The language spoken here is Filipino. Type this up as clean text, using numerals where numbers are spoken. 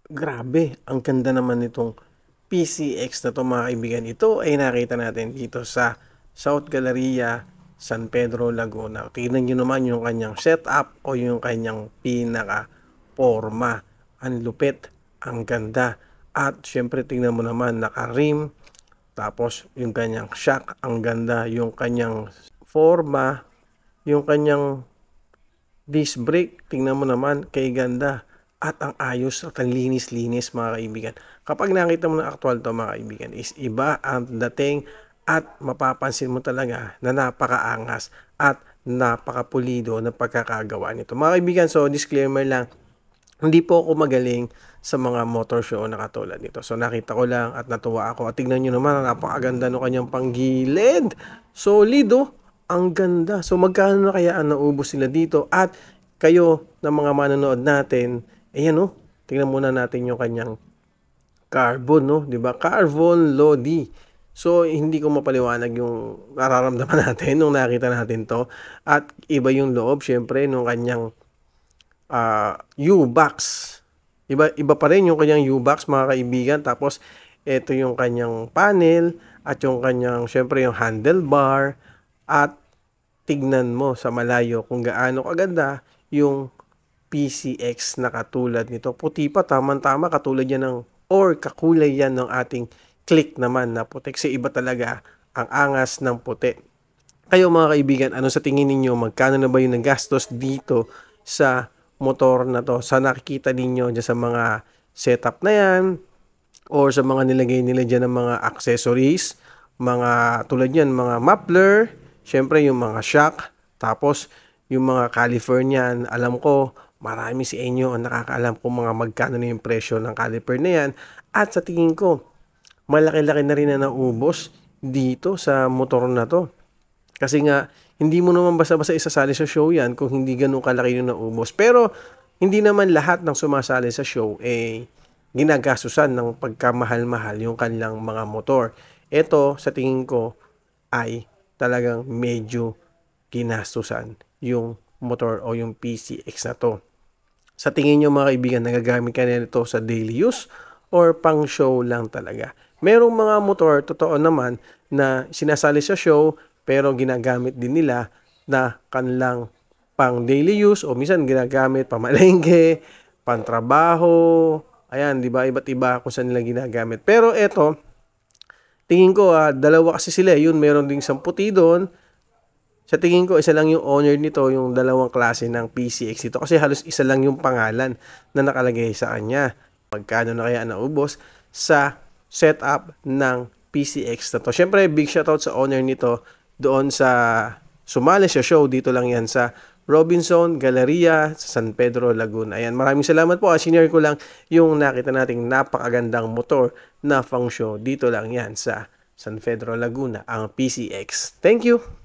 Grabe, ang ganda naman nitong PCX na 'to mga kaibigan. Ito ay nakita natin dito sa South Galleria, San Pedro, Laguna. Tingnan niyo naman yung kanyang setup o yung kanyang pinaka-porma. Ang lupit, ang ganda. At syempre tingnan mo naman naka-rim, tapos yung kanyang shock, ang ganda. Yung kanyang forma, yung kanyang disc brake, tingnan mo naman, kay ganda. At ang ayos at ang linis-linis mga kaibigan. Kapag nakita mo ng actual to mga kaibigan, is iba ang dating at mapapansin mo talaga na napakaangas at napakapulido na pagkakagawa nito. Mga kaibigan, so disclaimer lang, hindi po ako magaling sa mga motor show na katulad nito. So nakita ko lang at natuwa ako. At tignan nyo naman, ang napakaganda ng kanyang panggilid. Solid oh. Ang ganda. So magkano na kaya ang naubos sila dito? At kayo na mga manonood natin, ayan oh, tingnan muna natin yung kanyang carbon, no? 'Di ba? Carbon Lodi. So hindi ko mapaliwanag yung nararamdaman natin nung nakita natin 'to. At iba yung loob syempre nung kanyang U-box. Iba pa rin yung kanyang U-box mga kaibigan. Tapos ito yung kanyang panel at yung kanyang syempre yung handlebar at tignan mo sa malayo kung gaano kaganda yung PCX na katulad nito. Puti pa, tamang-tama, katulad yan ng, or kakulay yan ng ating click naman na puti. Kasi iba talaga ang angas ng puti. Kayo mga kaibigan, ano sa tingin ninyo? Magkano na ba yung nagastos dito sa motor na to? Sa nakikita ninyo dyan sa mga setup na yan, or sa mga nilagay nila dyan ng mga accessories, mga tulad yan, mga muffler, syempre yung mga shock, tapos yung mga caliper niyan. Alam ko, marami sa inyo ang nakakaalam kung mga magkano na yung presyo ng caliper na yan. At sa tingin ko, malaki-laki na rin na naubos dito sa motor na to. Kasi nga, hindi mo naman basta-basta isasali sa show yan kung hindi ganun kalaki yung naubos. Pero, hindi naman lahat ng sumasali sa show ginagasusan ng pagkamahal-mahal yung kanilang mga motor. Ito, sa tingin ko, ay talagang medyo ginastusan yung motor o yung PCX na to. Sa tingin nyo mga kaibigan, nagagamit ka nito sa daily use or pang show lang talaga? Merong mga motor, totoo naman, na sinasali sa show pero ginagamit din nila na kanilang pang daily use o minsan ginagamit pamalengke, pantrabaho, ayan, di ba? Iba't iba kung saan nila ginagamit. Pero eto, tingin ko dalawa kasi sila. Yun, meron ding isang puti doon. Sa tingin ko, isa lang yung owner nito, yung dalawang klase ng PCX ito. Kasi halos isa lang yung pangalan na nakalagay sa kanya. Magkano na kaya naubos sa setup ng PCX na to. Siyempre, big shoutout sa owner nito doon sa sumali sa show. Dito lang yan sa Robinson Galleria sa San Pedro, Laguna. Ayan, maraming salamat po. Sinare ko lang yung nakita nating napakagandang motor na function. Dito lang yan sa San Pedro, Laguna, ang PCX. Thank you!